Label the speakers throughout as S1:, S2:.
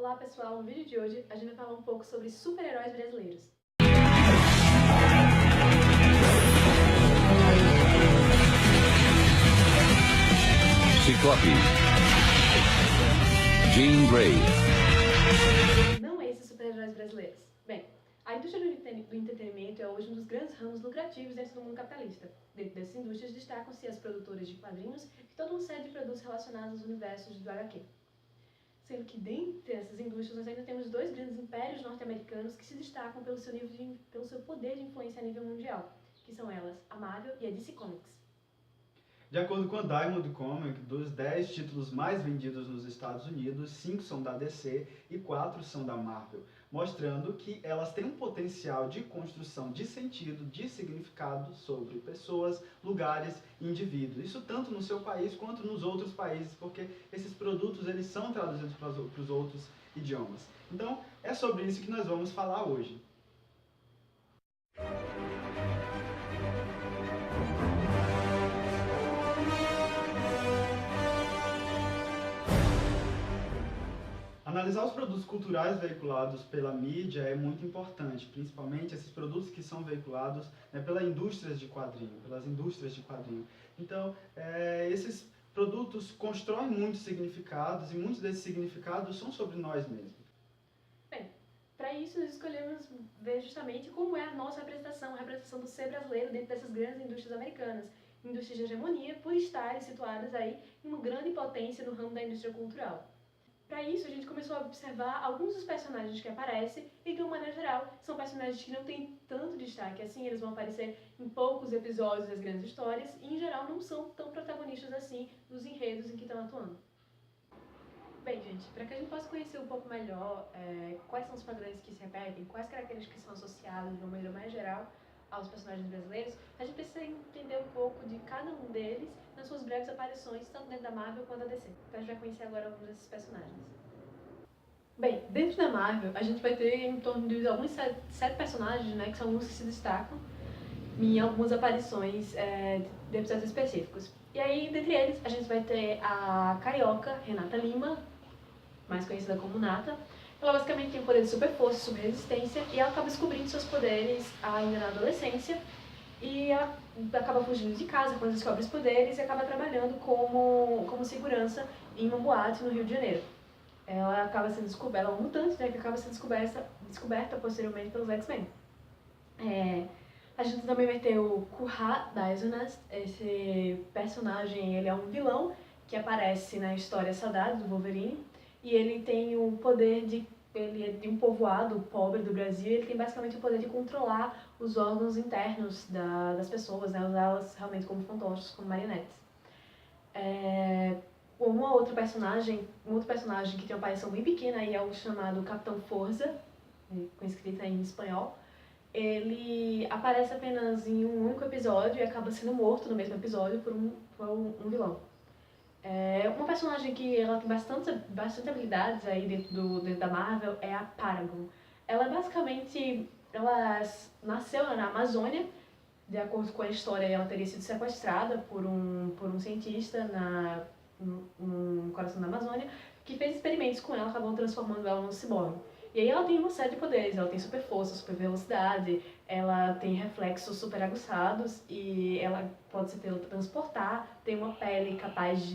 S1: Olá pessoal, no vídeo de hoje a gente vai falar um pouco sobre super-heróis brasileiros.
S2: Ciclope. Jean Grey.
S1: Não esses super-heróis brasileiros. Bem, a indústria do entretenimento é hoje um dos grandes ramos lucrativos dentro do mundo capitalista. Dentro dessas indústrias destacam-se as produtoras de quadrinhos e toda uma série de produtos relacionados aos universos do HQ. Sendo que dentre essas indústrias nós ainda temos dois grandes impérios norte-americanos que se destacam pelo seu poder de influência a nível mundial, que são elas a Marvel e a DC Comics.
S3: De acordo com a Diamond Comic, dos 10 títulos mais vendidos nos Estados Unidos, 5 são da DC e 4 são da Marvel, mostrando que elas têm um potencial de construção de sentido, de significado sobre pessoas, lugares e indivíduos. Isso tanto no seu país quanto nos outros países, porque esses produtos eles são traduzidos para os outros idiomas. Então, é sobre isso que nós vamos falar hoje. Analisar os produtos culturais veiculados pela mídia é muito importante, principalmente esses produtos que são veiculados pelas indústrias de quadrinho. Então, esses produtos constroem muitos significados e muitos desses significados são sobre nós mesmos.
S1: Bem, para isso nós escolhemos ver justamente como é a nossa representação, a representação do ser brasileiro dentro dessas grandes indústrias americanas, indústrias de hegemonia, por estarem situadas aí em uma grande potência no ramo da indústria cultural. Para isso, a gente começou a observar alguns dos personagens que aparecem e, de uma maneira geral, são personagens que não têm tanto destaque assim, eles vão aparecer em poucos episódios das grandes histórias e, em geral, não são tão protagonistas assim nos enredos em que estão atuando. Bem, gente, para que a gente possa conhecer um pouco melhor quais são os padrões que se repetem, quais características são associadas de uma maneira mais geral aos personagens brasileiros, a gente precisa entender um pouco de cada um deles nas suas breves aparições, tanto dentro da Marvel quanto da DC. Então a gente vai conhecer agora alguns desses personagens. Bem, dentro da Marvel, a gente vai ter em torno de alguns 7 personagens, né, que são alguns que se destacam em algumas aparições de episódios específicos. E aí, dentre eles, a gente vai ter a carioca Renata Lima, mais conhecida como Nata. Ela basicamente tem o poder de super força, super resistência, e ela acaba descobrindo seus poderes ainda na adolescência, e ela acaba fugindo de casa quando descobre os poderes e acaba trabalhando como segurança em uma boate no Rio de Janeiro. Ela acaba sendo descoberta, ela é uma mutante, né, que acaba sendo descoberta posteriormente pelos X-Men. A gente também vai ter o Kurra Daisonast. Esse personagem ele é um vilão que aparece na história Saudade do Wolverine, e ele tem o poder ele é de um povoado pobre do Brasil, ele tem basicamente o poder de controlar os órgãos internos das pessoas, né, usá-las realmente como fantoches, como marionetes. Um outro personagem que tem uma aparição bem pequena aí é o chamado Capitão Forza, com escrita em espanhol. Ele aparece apenas em um único episódio e acaba sendo morto no mesmo episódio por um vilão. Uma personagem que ela tem bastante habilidades aí dentro da Marvel é a Paragon. Ela basicamente, ela nasceu na Amazônia. De acordo com a história, ela teria sido sequestrada por um cientista no coração da Amazônia, que fez experimentos com ela, acabou transformando ela num ciborgue. E aí ela tem uma série de poderes, ela tem super força, super velocidade, ela tem reflexos super aguçados e ela pode se teletransportar, tem uma pele capaz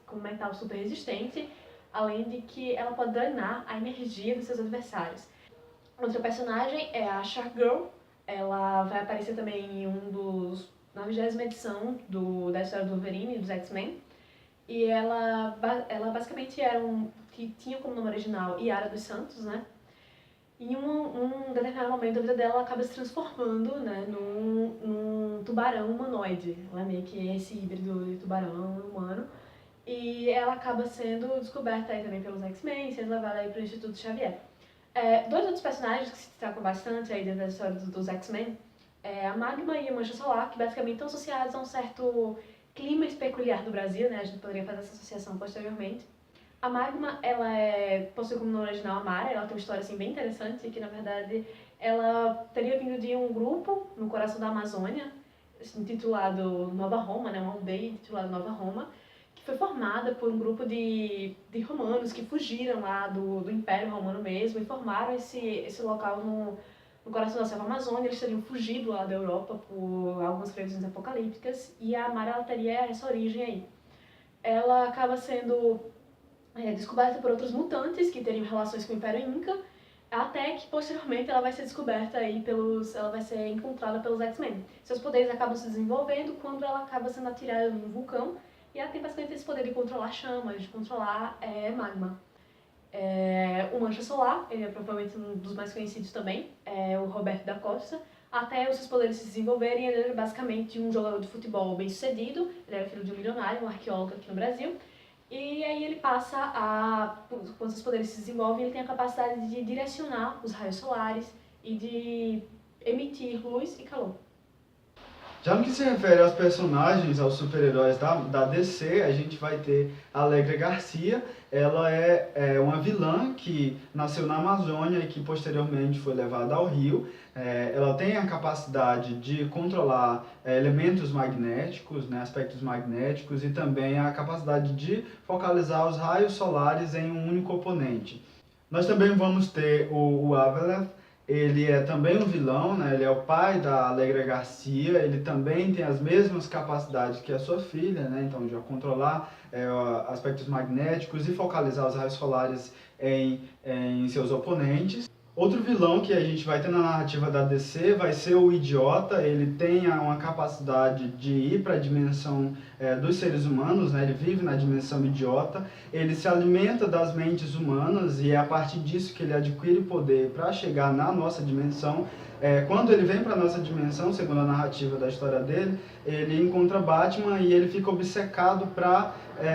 S1: com metal super resistente, além de que ela pode drenar a energia dos seus adversários. Outra personagem é a Shark Girl. Ela vai aparecer também na 20ª edição da história do Wolverine, dos X-Men. E ela basicamente que tinha como nome original Yara dos Santos, né? E em um determinado momento da vida dela, ela acaba se transformando, né, num tubarão humanoide. Ela é meio que esse híbrido de tubarão humano. E ela acaba sendo descoberta aí também pelos X-Men, sendo levada aí para o Instituto Xavier. Dois outros personagens que se destacam bastante aí dentro da história dos X-Men é a Magma e a Mancha Solar, que basicamente estão associados a um certo clima peculiar do Brasil, né? A gente poderia fazer essa associação posteriormente. A Magma, ela possui como nome original a Mara, ela tem uma história assim, bem interessante, que na verdade ela teria vindo de um grupo no coração da Amazônia, intitulado Nova Roma, né? Uma aldeia intitulada Nova Roma, que que foi formada por um grupo de romanos que fugiram lá do Império Romano mesmo e formaram esse local no coração da selva amazônica. Eles teriam fugido lá da Europa por algumas previsões apocalípticas e a Mara ela teria essa origem aí. Ela acaba sendo descoberta por outros mutantes que teriam relações com o Império Inca, até que posteriormente ela vai ser descoberta aí ela vai ser encontrada pelos X-Men. Seus poderes acabam se desenvolvendo quando ela acaba sendo atirada num vulcão e ela tem basicamente esse poder de controlar chamas, de controlar magma. O Mancha Solar, ele é provavelmente um dos mais conhecidos também, é o Roberto da Costa. Até os seus poderes se desenvolverem, ele era basicamente um jogador de futebol bem sucedido, ele era filho de um milionário, um arqueólogo aqui no Brasil. E aí ele quando os poderes se desenvolvem, ele tem a capacidade de direcionar os raios solares e de emitir luz e calor.
S3: Já no que se refere aos personagens, aos super-heróis da DC, a gente vai ter a Allegra Garcia. Ela é uma vilã que nasceu na Amazônia e que posteriormente foi levada ao Rio. Ela tem a capacidade de controlar elementos magnéticos, né, aspectos magnéticos, e também a capacidade de focalizar os raios solares em um único oponente. Nós também vamos ter o Avaleth. Ele é também um vilão, né? Ele é o pai da Allegra Garcia, ele também tem as mesmas capacidades que a sua filha, né? Então, de controlar aspectos magnéticos e focalizar os raios solares em seus oponentes. Outro vilão que a gente vai ter na narrativa da DC vai ser o Idiota. Ele tem uma capacidade de ir para a dimensão dos seres humanos, né? Ele vive na dimensão idiota, ele se alimenta das mentes humanas e é a partir disso que ele adquire poder para chegar na nossa dimensão. Quando ele vem para a nossa dimensão, segundo a narrativa da história dele, ele encontra Batman e ele fica obcecado para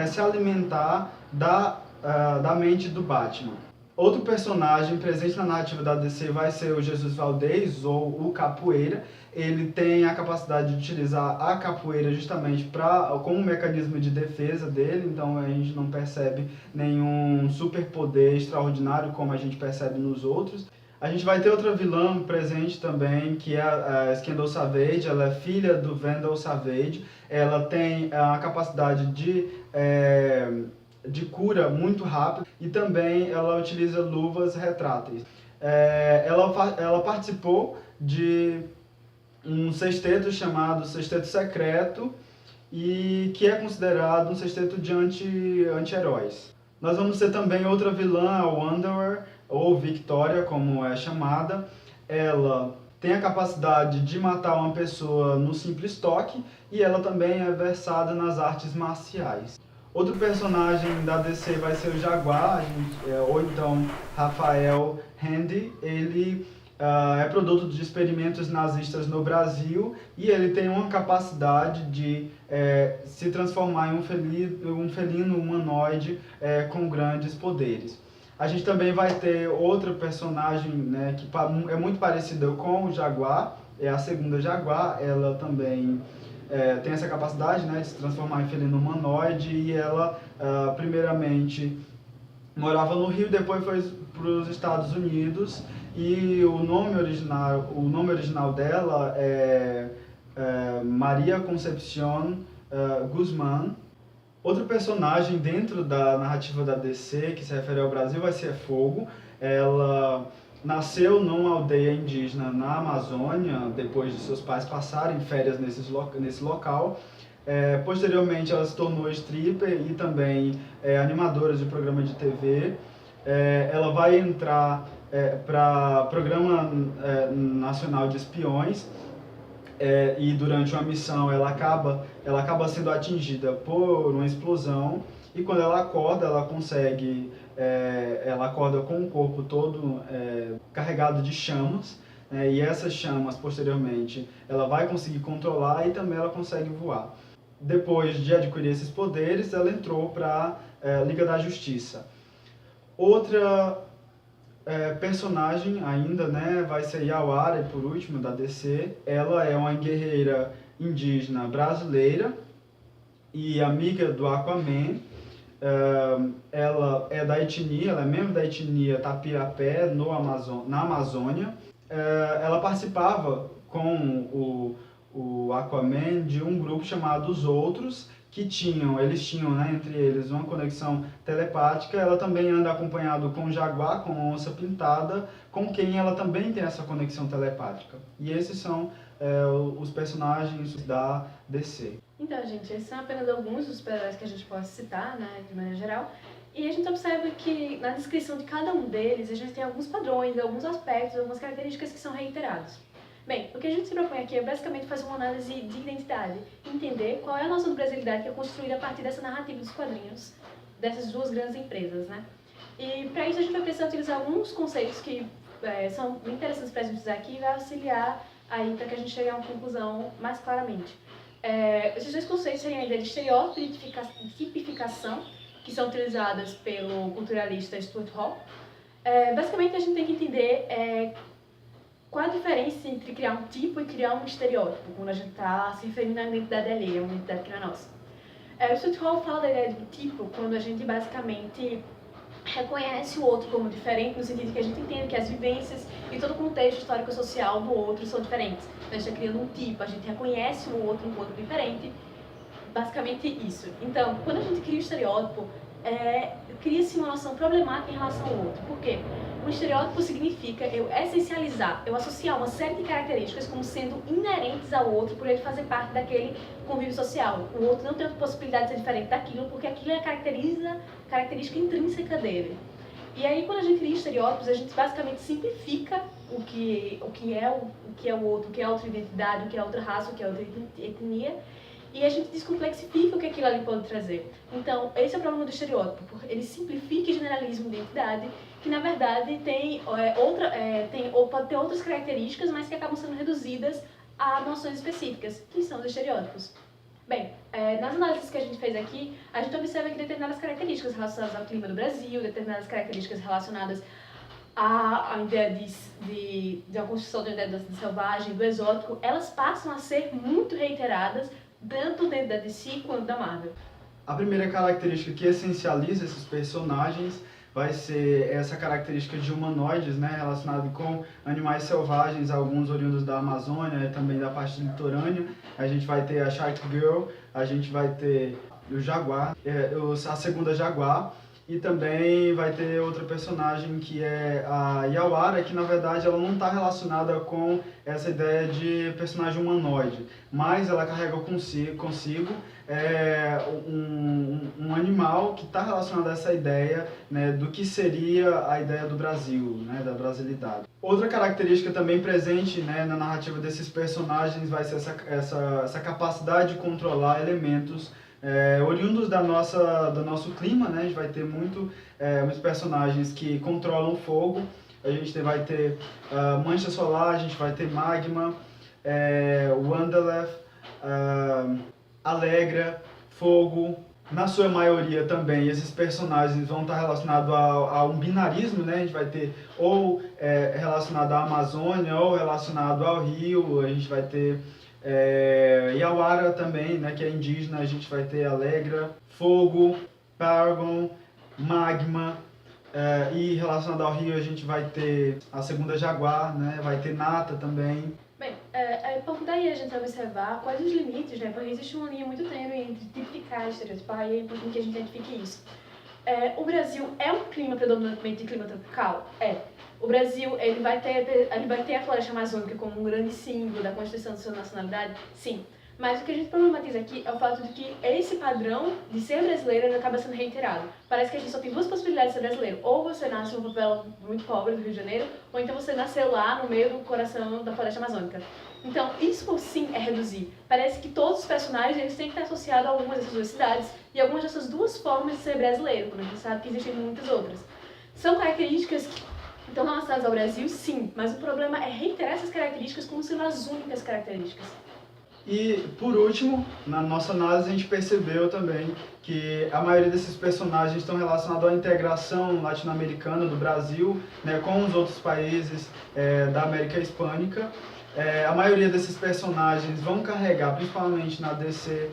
S3: se alimentar da mente do Batman. Outro personagem presente na narrativa da DC vai ser o Jesus Valdez, ou o Capoeira. Ele tem a capacidade de utilizar a capoeira justamente como um mecanismo de defesa dele, então a gente não percebe nenhum superpoder extraordinário como a gente percebe nos outros. A gente vai ter outra vilã presente também, que é a Skandal Savage. Ela é filha do Vandal Savage. Ela tem a capacidade de cura muito rápido e também ela utiliza luvas retráteis. Ela participou de um sexteto chamado Sexteto Secreto e que é considerado um sexteto de anti-heróis. Nós vamos ter também outra vilã, a Wanderer, ou Victoria, como é chamada. Ela tem a capacidade de matar uma pessoa no simples toque e ela também é versada nas artes marciais. Outro personagem da DC vai ser o Jaguar, ou então Rafael Handy. Ele é produto de experimentos nazistas no Brasil e ele tem uma capacidade de se transformar em um felino humanoide com grandes poderes. A gente também vai ter outra personagem, né, que é muito parecida com o Jaguar, é a segunda Jaguar. Ela também tem essa capacidade, né, de se transformar em felino humanoide e ela, primeiramente, morava no Rio, depois foi para os Estados Unidos e o nome original dela é Maria Concepción Guzmán. Outro personagem dentro da narrativa da DC que se refere ao Brasil vai ser Fogo. Ela nasceu numa aldeia indígena na Amazônia, depois de seus pais passarem férias nesse local. Posteriormente, ela se tornou stripper e também animadora de programa de TV. Ela vai entrar para Programa Nacional de Espiões e durante uma missão ela acaba sendo atingida por uma explosão e quando ela acorda, ela acorda com o corpo todo carregado de chamas, e essas chamas, posteriormente, ela vai conseguir controlar e também ela consegue voar. Depois de adquirir esses poderes, ela entrou para a Liga da Justiça. Outra personagem ainda, né, vai ser Yawara, por último, da DC. Ela é uma guerreira indígena brasileira e amiga do Aquaman. Ela é da etnia, ela é membro da etnia Tapirapé na Amazônia. Ela participava com o Aquaman de um grupo chamado Os Outros, que eles tinham, né, entre eles uma conexão telepática, ela também anda acompanhado com o Jaguar, com a Onça Pintada, com quem ela também tem essa conexão telepática. E esses são os personagens da DC.
S1: Então, gente, esses são apenas alguns dos super-heróis que a gente pode citar, né, de maneira geral. E a gente observa que na descrição de cada um deles, a gente tem alguns padrões, alguns aspectos, algumas características que são reiterados. Bem, o que a gente se propõe aqui é basicamente fazer uma análise de identidade, entender qual é a noção de brasilidade que é construída a partir dessa narrativa dos quadrinhos, dessas duas grandes empresas, né? E para isso a gente vai precisar utilizar alguns conceitos que são bem interessantes para a gente usar aqui e vai auxiliar aí para que a gente chegue a uma conclusão mais claramente. Esses dois conceitos seriam a ideia de estereótipo e tipificação, que são utilizadas pelo culturalista Stuart Hall. Basicamente a gente tem que entender qual a diferença entre criar um tipo e criar um estereótipo, quando a gente está se referindo à identidade alheia, uma identidade que não é nossa. O Stuart Hall fala da ideia do tipo quando a gente basicamente reconhece o outro como diferente, no sentido que a gente entende que as vivências e todo o contexto histórico-social do outro são diferentes. Então, a gente está criando um tipo, a gente reconhece o outro enquanto diferente, basicamente isso. Então, quando a gente cria o estereótipo, cria-se uma noção problemática em relação ao outro. Por quê? Um estereótipo significa eu essencializar, eu associar uma série de características como sendo inerentes ao outro por ele fazer parte daquele convívio social. O outro não tem outra possibilidade de ser diferente daquilo, porque aquilo é a característica intrínseca dele. E aí, quando a gente cria estereótipos, a gente basicamente simplifica o que é o outro, o que é a outra identidade, o que é a outra raça, o que é a outra etnia, e a gente descomplexifica o que aquilo ali pode trazer. Então, esse é o problema do estereótipo, porque ele simplifica e generaliza uma identidade que, na verdade, pode ter outras características, mas que acabam sendo reduzidas a noções específicas, que são os estereótipos. Bem, nas análises que a gente fez aqui, a gente observa que determinadas características relacionadas ao clima do Brasil, determinadas características relacionadas à ideia de uma construção de uma ideia do selvagem, do exótico, elas passam a ser muito reiteradas, tanto dentro da DC quanto da Marvel.
S3: A primeira característica que essencializa esses personagens vai ser essa característica de humanoides, né, relacionado com animais selvagens, alguns oriundos da Amazônia e também da parte litorânea. A gente vai ter a Shark Girl, a gente vai ter o Jaguar, a segunda Jaguar, e também vai ter outra personagem que é a Yawara, que na verdade ela não está relacionada com essa ideia de personagem humanoide, mas ela carrega consigo um animal que está relacionado a essa ideia, né, do que seria a ideia do Brasil, né, da brasilidade. Outra característica também presente, né, na narrativa desses personagens vai ser essa capacidade de controlar elementos oriundos do nosso clima, né? A gente vai ter muitos personagens que controlam fogo, a gente vai ter mancha solar, a gente vai ter magma, Wandaleth, Alegra, fogo. Na sua maioria também esses personagens vão estar relacionados a um binarismo, né? A gente vai ter ou relacionado à Amazônia ou relacionado ao rio, a gente vai ter Yawara também, né, que é indígena, a gente vai ter Alegra, fogo, Paragon, magma, e relacionado ao rio a gente vai ter a segunda Jaguar, né, vai ter Nata também.
S1: Bem, é por daí a gente vai observar quais os limites, né, porque existe uma linha muito tênue entre tipificar e estereotipar, e é importante que a gente identifique isso. O Brasil é um clima predominantemente de clima tropical? O Brasil ele vai ter a floresta amazônica como um grande símbolo da constituição de sua nacionalidade? Sim. Mas o que a gente problematiza aqui é o fato de que esse padrão de ser brasileiro ele acaba sendo reiterado. Parece que a gente só tem duas possibilidades de ser brasileiro. Ou você nasce num papel muito pobre do Rio de Janeiro, ou então você nasceu lá no meio do coração da floresta amazônica. Então, isso por sim é reduzir. Parece que todos os personagens eles têm que estar associados a algumas dessas duas cidades e algumas dessas duas formas de ser brasileiro, quando a gente sabe que existem muitas outras. São características que estão relacionadas ao Brasil, sim, mas o problema é reiterar essas características como sendo as únicas características.
S3: E, por último, na nossa análise a gente percebeu também que a maioria desses personagens estão relacionados à integração latino-americana do Brasil, né, com os outros países da América Hispânica. A maioria desses personagens vão carregar, principalmente na DC,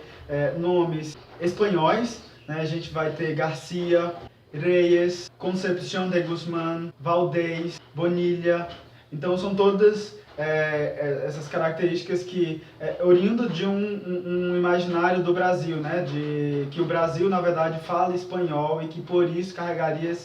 S3: nomes espanhóis, né? A gente vai ter Garcia, Reyes, Concepción de Guzmán, Valdez, Bonilla. Então são todas essas características que oriundo de um imaginário do Brasil, né? De que o Brasil, na verdade, fala espanhol e que por isso carregaria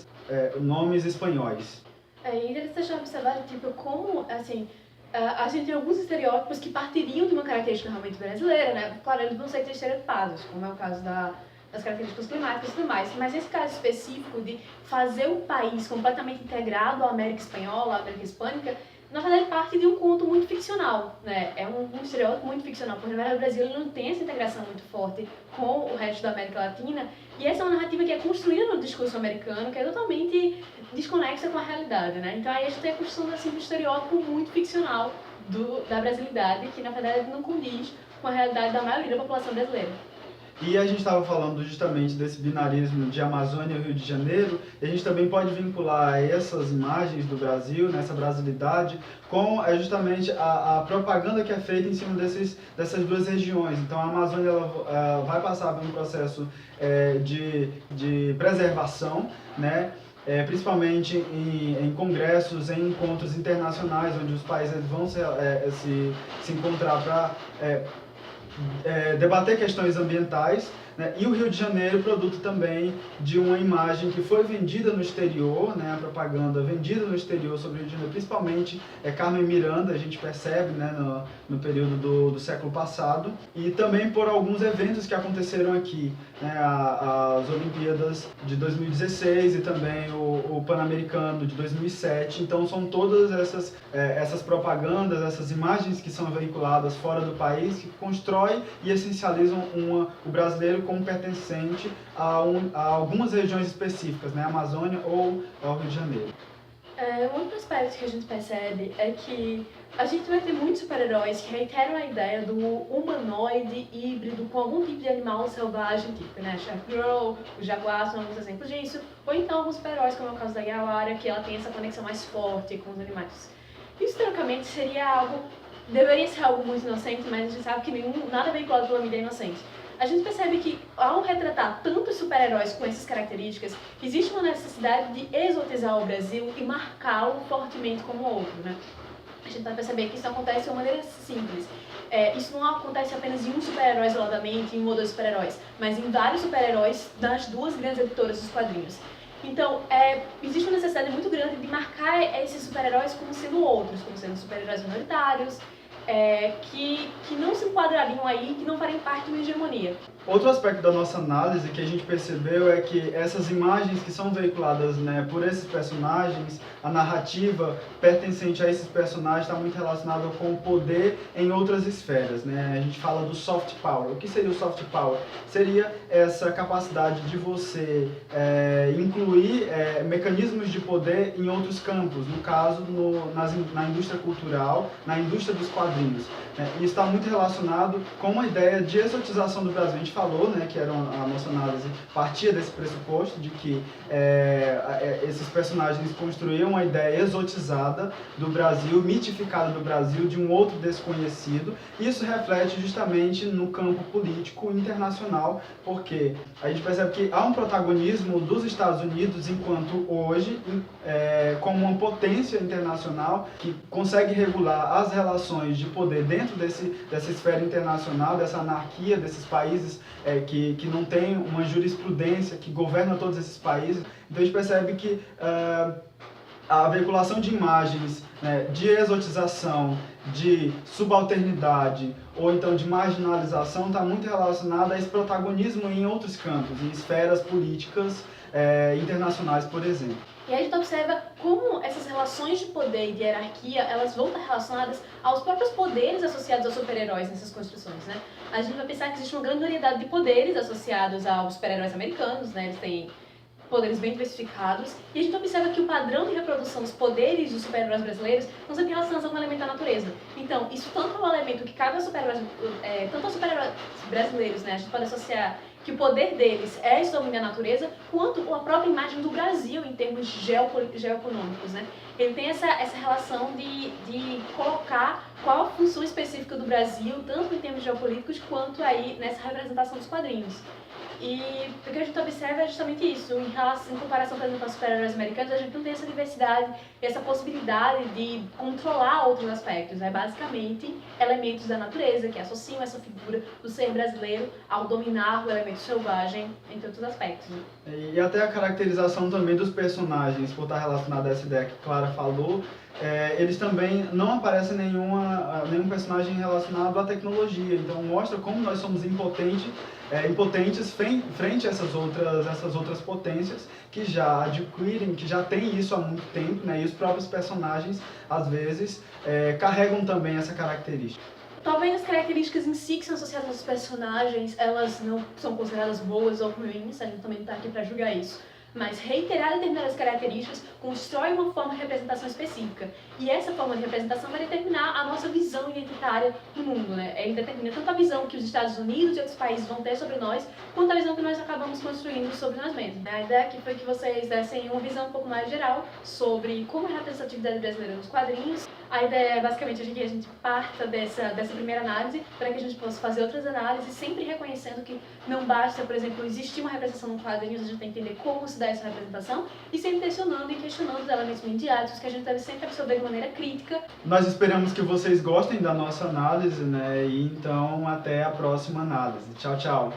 S3: nomes espanhóis.
S1: É interessante observar, tipo, como, assim, a gente tem alguns estereótipos que partiriam de uma característica realmente brasileira, né? Claro, eles vão ser estereotipados, como é o caso das características climáticas e tudo mais, mas esse caso específico de fazer o país completamente integrado à América Espanhola, à América Hispânica, na verdade parte de um conto muito ficcional, né? É um estereótipo muito ficcional, porque na verdade o Brasil ele não tem essa integração muito forte com o resto da América Latina, e essa é uma narrativa que é construída no discurso americano, que é totalmente desconexa com a realidade, né? Então aí a gente tem a construção assim, de um estereótipo muito ficcional da brasilidade, que na verdade não condiz com a realidade da maioria da população brasileira.
S3: E a gente estava falando justamente desse binarismo de Amazônia e Rio de Janeiro, e a gente também pode vincular essas imagens do Brasil, nessa brasilidade, com justamente a propaganda que é feita em cima dessas duas regiões. Então a Amazônia ela vai passar por um processo de preservação, né? Principalmente em congressos, em encontros internacionais, onde os países vão se encontrar para debater questões ambientais, né? E o Rio de Janeiro, produto também de uma imagem que foi vendida no exterior, né? A propaganda vendida no exterior sobre o Rio de Janeiro, principalmente Carmen Miranda, a gente percebe, né? no período do século passado, e também por alguns eventos que aconteceram aqui, né? As Olimpíadas de 2016 e também o Pan-Americano de 2007. Então são todas essas propagandas, essas imagens que são veiculadas fora do país, que constroem e essencializam o brasileiro como pertencente a algumas regiões específicas, né? Amazônia ou ao Rio de Janeiro.
S1: Um outro aspecto que a gente percebe é que a gente vai ter muitos super-heróis que reiteram a ideia do humanoide híbrido com algum tipo de animal selvagem, tipo, né, Sharkgirl, o Jaguar são alguns exemplos disso, ou então alguns super-heróis, como é o caso da Yawara, que ela tem essa conexão mais forte com os animais. Isso, teoricamente, deveria ser algo muito inocente, mas a gente sabe que nada veiculado pela mídia é inocente. A gente percebe que, ao retratar tantos super-heróis com essas características, existe uma necessidade de exotizar o Brasil e marcá-lo fortemente como outro, né? A gente vai perceber que isso acontece de uma maneira simples. Isso não acontece apenas em um super-herói isoladamente, em um ou dois super-heróis, mas em vários super-heróis das duas grandes editoras dos quadrinhos. Então, existe uma necessidade muito grande de marcar esses super-heróis como sendo outros, como sendo super-heróis minoritários, que não se enquadrariam aí, que não fariam parte de uma hegemonia.
S3: Outro aspecto da nossa análise que a gente percebeu é que essas imagens que são veiculadas, né, por esses personagens, a narrativa pertencente a esses personagens está muito relacionada com o poder em outras esferas, né? A gente fala do soft power. O que seria o soft power? Seria essa capacidade de você incluir mecanismos de poder em outros campos, no caso na indústria cultural, na indústria dos quadrinhos. E está muito relacionado com uma ideia de exotização do Brasil. A gente falou, né, que a nossa análise partia desse pressuposto de que esses personagens construíam uma ideia exotizada do Brasil, mitificada do Brasil, de um outro desconhecido. Isso reflete justamente no campo político internacional, porque a gente percebe que há um protagonismo dos Estados Unidos enquanto hoje, como uma potência internacional que consegue regular as relações de poder dentro dessa esfera internacional, dessa anarquia desses países que não tem uma jurisprudência que governa todos esses países. Então a gente percebe que a veiculação de imagens, né, de exotização, de subalternidade ou então de marginalização está muito relacionada a esse protagonismo em outros campos, em esferas políticas internacionais, por exemplo.
S1: E aí a gente observa como essas relações de poder e de hierarquia, elas vão estar relacionadas aos próprios poderes associados aos super-heróis nessas construções, né? A gente vai pensar que existe uma grande variedade de poderes associados aos super-heróis americanos, né? Eles têm poderes bem diversificados, e a gente observa que o padrão de reprodução dos poderes dos super-heróis brasileiros não sempre relacionados a um elemento da natureza. Então, isso tanto é um elemento que cabe aos super-heróis, tanto aos super-heróis brasileiros, né? A gente pode associar que o poder deles é esse domínio da natureza, quanto a própria imagem do Brasil em termos geoeconômicos, né? Ele tem essa relação de colocar qual a função específica do Brasil, tanto em termos geopolíticos, quanto aí nessa representação dos quadrinhos. E o que a gente observa é justamente isso, em comparação, por exemplo, aos super-heróis americanos, a gente não tem essa diversidade, essa possibilidade de controlar outros aspectos, basicamente elementos da natureza que associam essa figura do ser brasileiro ao dominar o elemento selvagem, entre outros aspectos.
S3: E até a caracterização também dos personagens, por estar relacionada a essa ideia que Clara falou, eles também não aparecem nenhum personagem relacionado à tecnologia, então mostra como nós somos impotentes frente a essas outras potências que já adquirem, que já têm isso há muito tempo, né? E os próprios personagens, às vezes, carregam também essa característica.
S1: Talvez as características em si que são associadas aos personagens, elas não são consideradas boas ou ruins, a gente também não está aqui para julgar isso. Mas reiterar determinadas características constrói uma forma de representação específica. E essa forma de representação vai determinar a nossa visão identitária do mundo, né? Ele determina tanto a visão que os Estados Unidos e outros países vão ter sobre nós, quanto a visão que nós acabamos construindo sobre nós mesmos. A ideia aqui foi que vocês dessem uma visão um pouco mais geral sobre como é a representatividade brasileira nos quadrinhos. A ideia é basicamente que a gente parta dessa primeira análise para que a gente possa fazer outras análises, sempre reconhecendo que não basta, por exemplo, existir uma representação no quadrinhos, a gente tem que entender como se dá essa representação e sempre tensionando e questionando os elementos midiáticos que a gente deve sempre absorver de maneira crítica.
S3: Nós esperamos que vocês gostem da nossa análise, né? E então até a próxima análise. Tchau, tchau!